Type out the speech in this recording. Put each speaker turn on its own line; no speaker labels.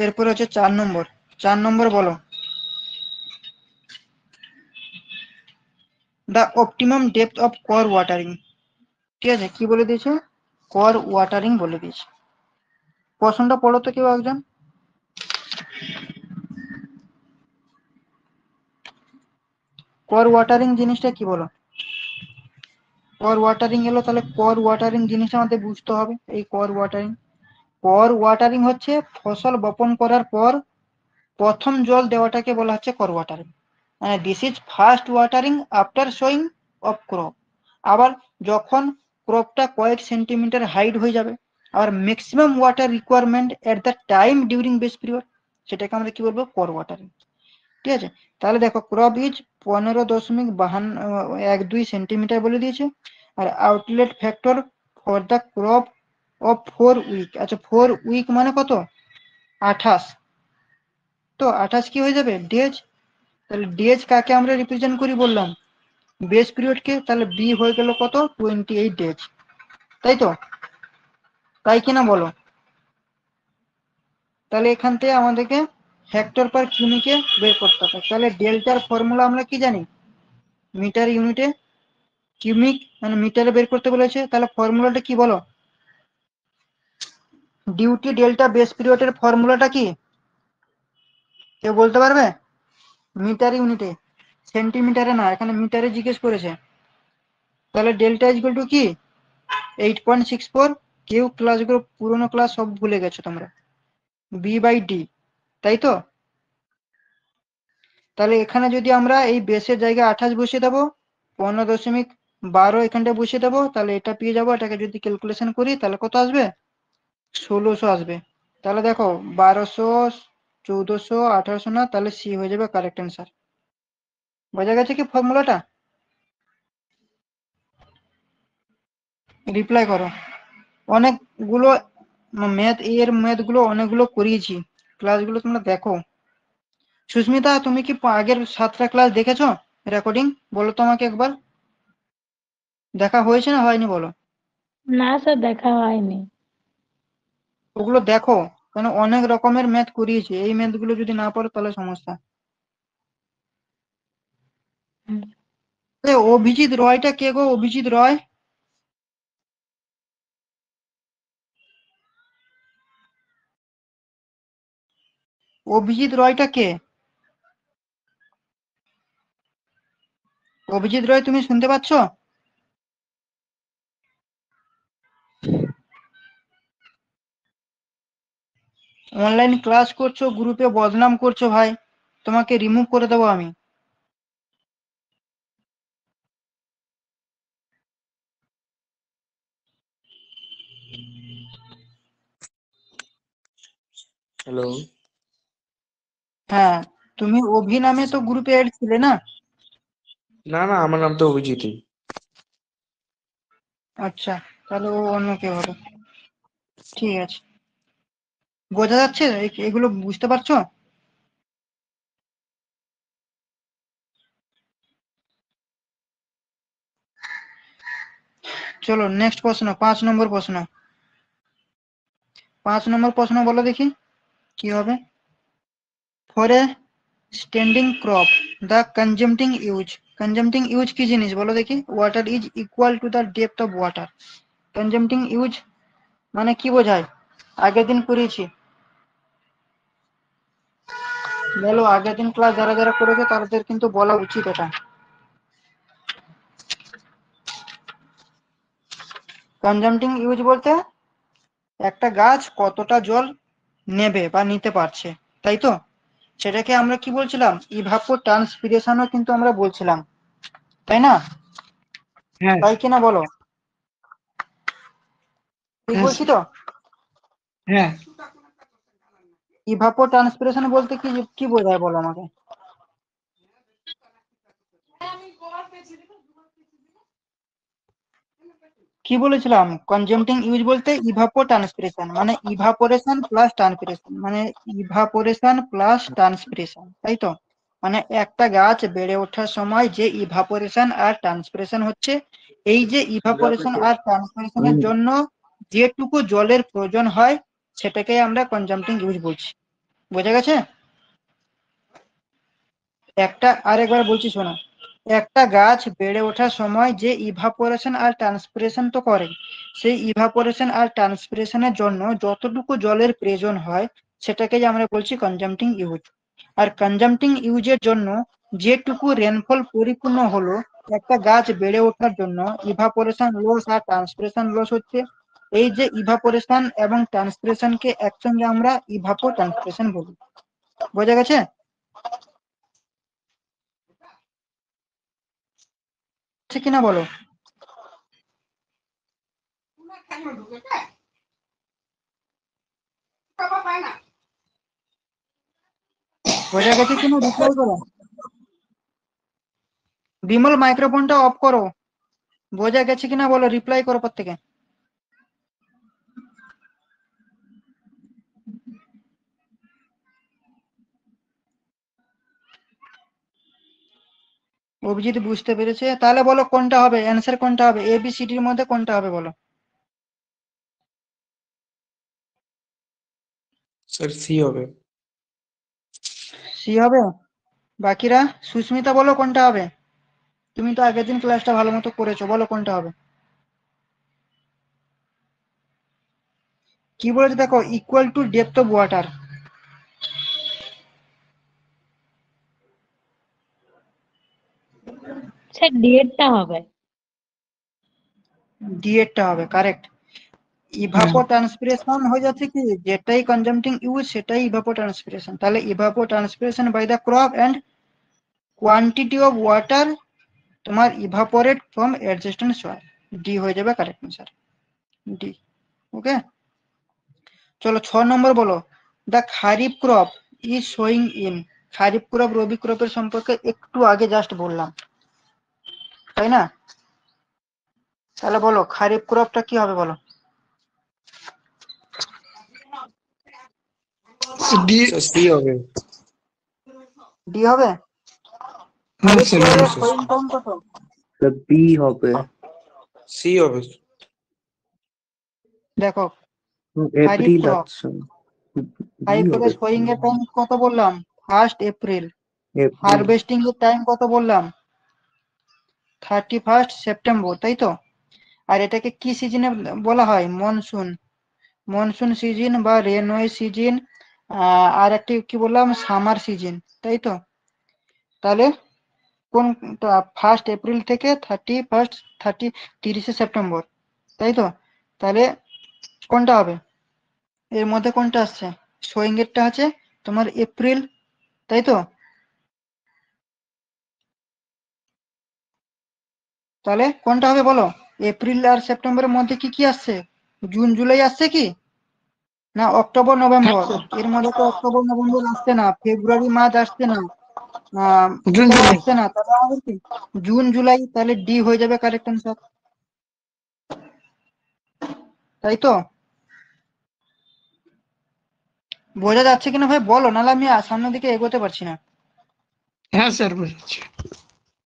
এরপর হচ্ছে 4 নম্বর। 4 নম্বর বলো। The optimum depth of core watering. ঠিক আছে, কি বলে দিয়েছে? কোর ওয়াটারিং বলে দিয়েছে। প্রশ্নটা পড়ো তো কেউ একজন। কোর ওয়াটারিং জিনিসটা কি বলো? কোর ওয়াটারিং এলো, তাহলে কোর ওয়াটারিং জিনিসটা আমাদের বুঝতে হবে। এই কোর ওয়াটারিং, কোর ওয়াটারিং হচ্ছে ফসল বপন করার পর প্রথম জল দেওয়াটাকে বলা হচ্ছে কোর ওয়াটারিং। মানে this is first watering after sewing of crop. আবার যখন ক্রপটা কয়েক সেন্টিমিটার হাইট হয়ে যাবে, আবার maximum water requirement at the time during base period, সেটাকে আমরা কি বলবো? Core watering. ঠিক আছে, তাহলে দেখো ক্রপ ইজ 15.12 সেন্টিমিটার বলে দিয়েছে। আর outlet factor for the crop of 4 week. আচ্ছা 4 উইক মানে কত? 28। তো 28 কি হয়ে যাবে? ডেজ। তাহলে ডেজ কাকে আমরা রিপ্রেজেন্ট করি বললাম? বেস পিরিয়ডকে। তাহলে বি হয়ে গেল কত? 28 ডেজ। তাই তো? তাই কিনা বলো? তাহলে এখান থেকে আমাদেরকে হেক্টর পার কিউমিকে বের করতে হবে। তাহলে ডেল্টার ফর্মুলা আমরা কি জানি? মিটার ইউনিটে কিউমিক মানে মিটারে বের করতে বলেছে। তাহলে ফর্মুলাটা কি বলো? ডিউটি ডেল্টা বেস পিরিয়ডের ফর্মুলাটা কি কেউ বলতে পারবে? মিটার ইউনিটে, সেন্টিমিটারে না, এখানে মিটারে জিজ্ঞেস করেছে। তাহলে ডেল্টা ইকুয়াল টু কি? 8.64। কেউ ক্লাসগুলো পুরোনো ক্লাস সব ভুলে গেছো তোমরা। বি বাই ডি, তাই তো? তাহলে এখানে যদি আমরা এই বেসের জায়গায় 28 বসিয়ে দেবো, 15.12 এখানটা বসিয়ে দেবো, তাহলে এটা পেয়ে যাবো। এটাকে যদি ক্যালকুলেশন করি তাহলে কত আসবে? 1600 আসবে। তাহলে দেখো 1200, 1400, 1800 না, তাহলে সি হয়ে যাবে কারেক্ট অ্যান্সার। বোঝা গেছে কি ফর্মুলাটা? রিপ্লাই করো। অনেকগুলো ম্যাথ, এর ম্যাথ গুলো অনেকগুলো করিয়েছি, ক্লাসগুলো তোমরা দেখো। সুস্মিতা, তুমি কি আগের 7টা ক্লাস দেখেছো রেকর্ডিং? বলো তো আমাকে একবার, দেখা হয়েছে না হয়নি বলো।
না স্যার, দেখা হয়নি।
ওগুলো দেখো, কারণ অনেক রকমের ম্যাথ করিয়েছি। এই ম্যাথ গুলো যদি না পারো তাহলে সমস্যা।
হুম।
অভিজিৎ রয়টা কে গো? অভিজিৎ রয়, অভিজিৎ রয়টা কে? অভিজিৎ রয়, তুমি শুনতে পাচ্ছ? অনলাইন ক্লাস করছো, গ্রুপে বদনাম করছো ভাই, তোমাকে রিমুভ করে দেবো আমি।
হ্যালো।
হ্যাঁ, তুমি অভি নামে তো গ্রুপে এড ছিলে না?
না না, আমার নাম তো অভিজিৎই।
আচ্ছা, তাহলে ও অন্য কেউ হবে। ঠিক আছে, বোঝা যাচ্ছে? এগুলো বুঝতে পারছো? চলো নেক্সট প্রশ্ন, 5 নম্বর প্রশ্ন। 5 নম্বর প্রশ্ন বলো দেখি কি হবে। For a standing crop the consumptive use. Consumptive use কি জিনিস বলো দেখি? Water is equal to the depth of water. Consumptive use মানে কি বোঝায়? আগের দিন করিয়েছি, বলো। আগের দিন ক্লাস যারা যারা করেছে তাদের কিন্তু বলা উচিত এটা। কনজাম্পটিং ইউজ বলতে একটা গাছ কতটা জল নেবে বা নিতে পারছে, তাই তো? সেটাকে আমরা কি বলছিলাম? ইভাপো ট্রান্সপিরেশনও কিন্তু আমরা বলছিলাম, তাই না?
হ্যাঁ
তাই কিনা বলো? ঠিক
হ্যাঁ
বলছি তো?
হ্যাঁ।
ইভাপো ট্রান্সপিরেশন বলতে কি কি বোঝায় বলো আমাকে? কি বলেছিলাম? কনজাম্পটিং ইউজ বলতে ইভাপো ট্রান্সপিরেশন মানে ইভাপোরেশন প্লাস ট্রান্সপিরেশন, মানে ইভাপোরেশন প্লাস ট্রান্সপিরেশন, তাই তো? মানে একটা গাছ বেড়ে ওঠার সময় যে ইভাপোরেশন আর ট্রান্সপিরেশন হচ্ছে, এই যে ইভাপোরেশন আর ট্রান্সপিরেশনের জন্য যেটুকু জলের প্রয়োজন হয় সেটাকে আমরা কনজাম্পটিং ইউজ বলছি। বোঝা গেছে? আরেকবার বলছি শোনো, একটা গাছ বেড়ে ওঠার সময় যে ইভাপোরেশন আর ট্রান্সপিরেশন তো করে, সেই ইভাপোরেশন আর ট্রান্সপিরেশনের জন্য যতটুকু জলের প্রয়োজন হয় সেটাকেই আমরা বলছি কনজাম্পটিং ইউজ। আর কনজাম্পটিং ইউজের জন্য যেটুকু রেনফল পরিপূর্ণ হলো, একটা গাছ বেড়ে ওঠার জন্য ইভাপোরেশন লস আর ট্রান্সপিরেশন লস হচ্ছে। এই যে ইভাপোরেশন এবং ট্রান্সপিরেশনকে একসঙ্গে আমরা ইভাপো ট্রান্সপিরেশন বলি। বোঝা গেছে? কিনা বলো। বোঝা গেছে কিনা রিপ্লাই করো। বিমল মাইক্রোফোনটা অফ করো। বোঝা গেছে কিনা বলো, রিপ্লাই করো প্রত্যেকে। অভিজিৎ বুঝতে পেরেছে, তাহলে বলো কোনটা হবে, অ্যান্সার কোনটা হবে, এ বি সি ডির মধ্যে কোনটা হবে বলো।
স্যার সি হবে।
সি হবে। বাকিরা, সুস্মিতা বলো কোনটা হবে। তুমি তো আগের দিন ক্লাসটা ভালো মতো করেছো, বলো কোনটা হবে। কি বলেছে দেখো, equal to depth of water.
Sir ডিএডটা হবে।
ডি এরটা হবে, কারেক্ট। ইভাপো ট্রান্সপিরেশন হয়ে যাচ্ছে কি, যেটাই কনজাম্পটিং ইউজ সেটাই ইভাপো ট্রান্সপিরেশন। তাহলে evapotranspiration by the crop and quantity of water তোমার evaporate from adjacent soil. D হয়ে যাবে কারেক্ট অ্যান্সার, ডি। ওকে, চলো 6 নম্বর বলো। The kharif crop is sowing in. Kharif crop rabi ক্রপের সম্পর্কে একটু আগে জাস্ট বললাম, তাই না? তাহলে বলো খারিফ ক্রপটা কি হবে বলো।
ডি সি হবে।
ডি হবে।
হ্যাঁ
খারিফ
স্যার,
ক্রপের
হ্যাঁ স্যার।
শোয়িং টাইম কত?
বি হবে।
সি হবে।
দেখো খারিফ
এপ্রিল
ক্রপ,
আচ্ছা, বি
খারিফ
হবে।
ক্রপের শোয়িং এর টাইম কত বললাম? 1 এপ্রিল।
এপ্রিল।
হারভেস্টিং এর টাইম কত বললাম? 31 সেপ্টেম্বর, তাই তো? আর এটাকে কি সিজনে বলা হয়? মনসুন। মনসুন সিজন বা রেনওয়ে সিজন। আর একটি কি বললাম, সামার সিজন, তাই তো? তাহলে কোনটা? 1 এপ্রিল থেকে 30 সেপ্টেম্বর, তাই তো? তাহলে কোনটা হবে এর মধ্যে, কোনটা আসছে? শোয়িং এরটা আছে তোমার এপ্রিল, তাই তো? তাহলে কোনটা হবে বলো। এপ্রিল আর সেপ্টেম্বরের মধ্যে কি কি আসছে? জুন জুলাই আসছে কি না? October November? এর মধ্যে তো অক্টোবর নভেম্বর আসছে না, ফেব্রুয়ারি মার্চ আসছে না,
জুন
এটাও
জুলাই।
আসছে না, তাহলে আমাদের কি জুন জুলাই। তাহলে ডি হয়ে যাবে কারেক্ট অ্যান্সার, তাই তো? বোঝা যাচ্ছে কিনা ভাই বলো, নাহলে আমি সামনের দিকে এগোতে পারছি না।
হ্যাঁ স্যার, বুঝেছি।